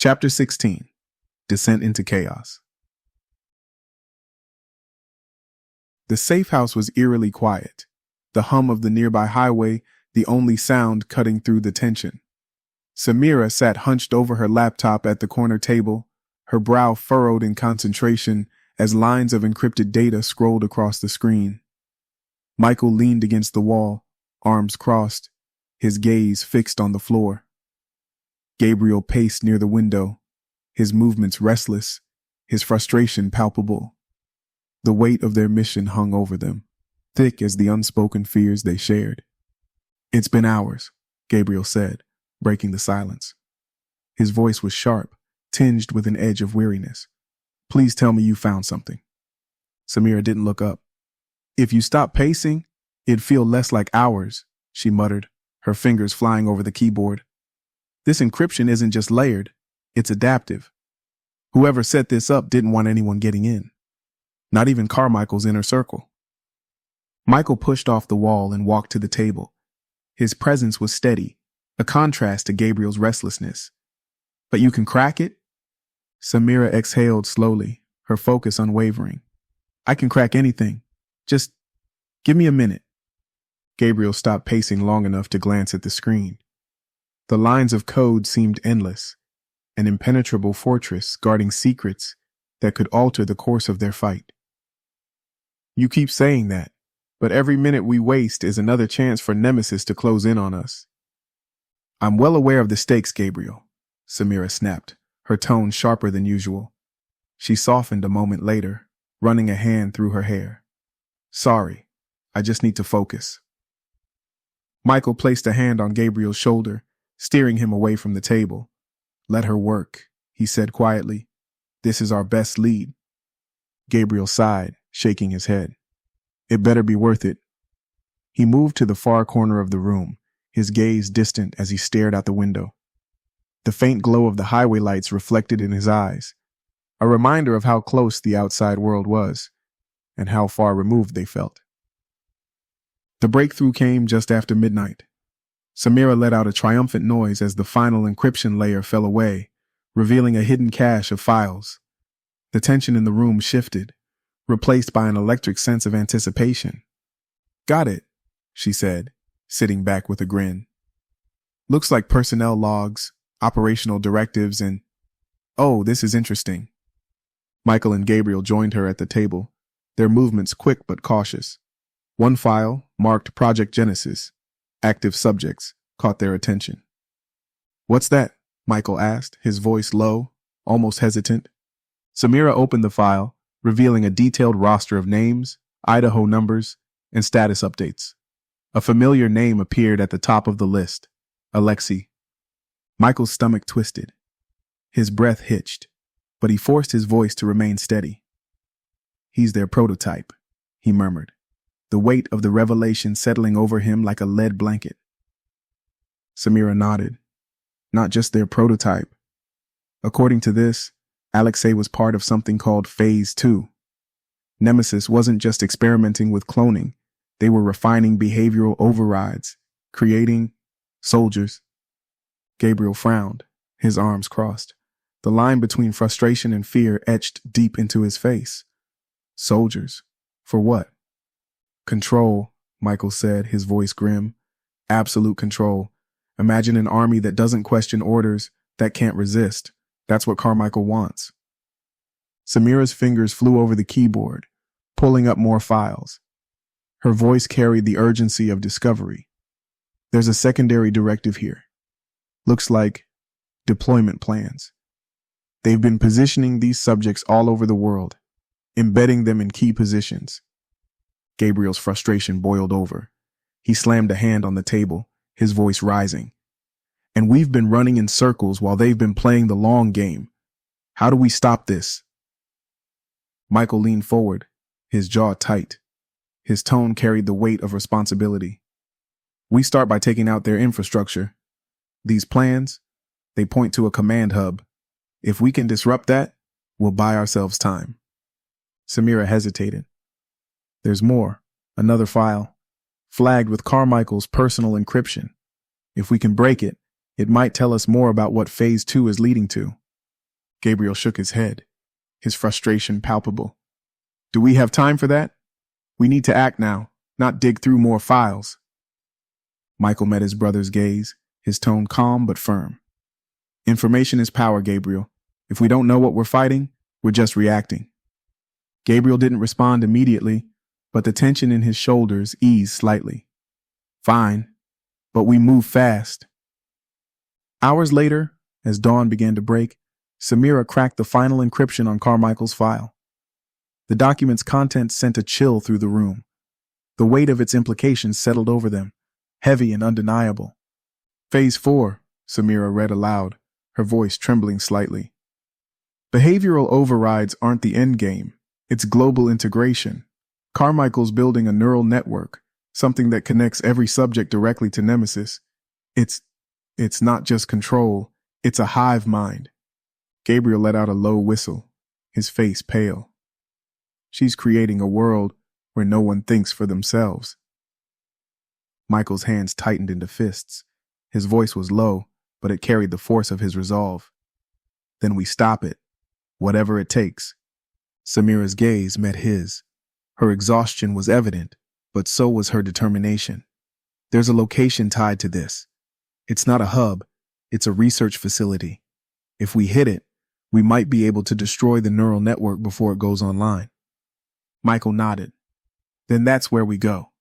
Chapter 16. Descent into Chaos. The safe house was eerily quiet, the hum of the nearby highway the only sound cutting through the tension. Samira sat hunched over her laptop at the corner table, her brow furrowed in concentration as lines of encrypted data scrolled across the screen. Michael leaned against the wall, arms crossed, his gaze fixed on the floor. Gabriel paced near the window, his movements restless, his frustration palpable. The weight of their mission hung over them, thick as the unspoken fears they shared. "It's been hours," Gabriel said, breaking the silence. His voice was sharp, tinged with an edge of weariness. "Please tell me you found something." Samira didn't look up. "If you stop pacing, it'd feel less like hours," she muttered, her fingers flying over the keyboard. "This encryption isn't just layered, it's adaptive. Whoever set this up didn't want anyone getting in. Not even Carmichael's inner circle." Michael pushed off the wall and walked to the table. His presence was steady, a contrast to Gabriel's restlessness. "But you can crack it?" Samira exhaled slowly, her focus unwavering. "I can crack anything. Just give me a minute." Gabriel stopped pacing long enough to glance at the screen. The lines of code seemed endless, an impenetrable fortress guarding secrets that could alter the course of their fight. "You keep saying that, but every minute we waste is another chance for Nemesis to close in on us." "I'm well aware of the stakes, Gabriel," Samira snapped, her tone sharper than usual. She softened a moment later, running a hand through her hair. "Sorry, I just need to focus." Michael placed a hand on Gabriel's shoulder, steering him away from the table. "Let her work," he said quietly. "This is our best lead." Gabriel sighed, shaking his head. "It better be worth it." He moved to the far corner of the room, his gaze distant as he stared out the window. The faint glow of the highway lights reflected in his eyes, a reminder of how close the outside world was, and how far removed they felt. The breakthrough came just after midnight. Samira let out a triumphant noise as the final encryption layer fell away, revealing a hidden cache of files. The tension in the room shifted, replaced by an electric sense of anticipation. "Got it," she said, sitting back with a grin. "Looks like personnel logs, operational directives, and... Oh, this is interesting." Michael and Gabriel joined her at the table, their movements quick but cautious. One file, marked Project Genesis, active subjects, caught their attention. "What's that?" Michael asked, his voice low, almost hesitant. Samira opened the file, revealing a detailed roster of names, Idaho numbers, and status updates. A familiar name appeared at the top of the list, Alexei. Michael's stomach twisted. His breath hitched, but he forced his voice to remain steady. "He's their prototype," he murmured, the weight of the revelation settling over him like a lead blanket. Samira nodded. "Not just their prototype. According to this, Alexei was part of something called Phase 2. Nemesis wasn't just experimenting with cloning. They were refining behavioral overrides, creating soldiers." Gabriel frowned, his arms crossed. The line between frustration and fear etched deep into his face. Soldiers. For what? "Control," Michael said, his voice grim. "Absolute control. Imagine an army that doesn't question orders, that can't resist. That's what Carmichael wants." Samira's fingers flew over the keyboard, pulling up more files. Her voice carried the urgency of discovery. "There's a secondary directive here. Looks like deployment plans. They've been positioning these subjects all over the world, embedding them in key positions." Gabriel's frustration boiled over. He slammed a hand on the table, his voice rising. "And we've been running in circles while they've been playing the long game. How do we stop this?" Michael leaned forward, his jaw tight. His tone carried the weight of responsibility. "We start by taking out their infrastructure. These plans, they point to a command hub. If we can disrupt that, we'll buy ourselves time." Samira hesitated. "There's more. Another file, flagged with Carmichael's personal encryption. If we can break it, it might tell us more about what Phase 2 is leading to." Gabriel shook his head, his frustration palpable. Do we have time for that? We need to act now, not dig through more files. Michael met his brother's gaze, his tone calm but firm. Information is power, Gabriel. If we don't know what we're fighting, we're just reacting. Gabriel didn't respond immediately, but the tension in his shoulders eased slightly. Fine, but we move fast. Hours later, as dawn began to break, Samira cracked the final encryption on Carmichael's file. The document's contents sent a chill through the room. The weight of its implications settled over them, heavy and undeniable. Phase 4, Samira read aloud, her voice trembling slightly. Behavioral overrides aren't the endgame. It's global integration. Carmichael's building a neural network, something that connects every subject directly to Nemesis. It's not just control, it's a hive mind. Gabriel let out a low whistle, his face pale. She's creating a world where no one thinks for themselves. Michael's hands tightened into fists. His voice was low, but it carried the force of his resolve. Then we stop it, whatever it takes. Samira's gaze met his. Her exhaustion was evident, but so was her determination. There's a location tied to this. It's not a hub, it's a research facility. If we hit it, we might be able to destroy the neural network before it goes online. Michael nodded. Then that's where we go.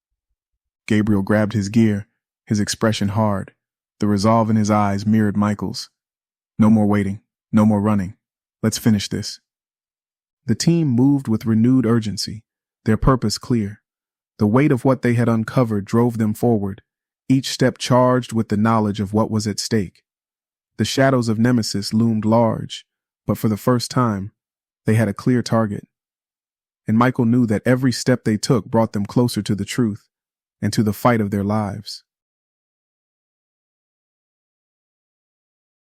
Gabriel grabbed his gear, his expression hard. The resolve in his eyes mirrored Michael's. No more waiting, no more running. Let's finish this. The team moved with renewed urgency, their purpose clear. The weight of what they had uncovered drove them forward, each step charged with the knowledge of what was at stake. The shadows of Nemesis loomed large, but for the first time, they had a clear target. And Michael knew that every step they took brought them closer to the truth and to the fight of their lives.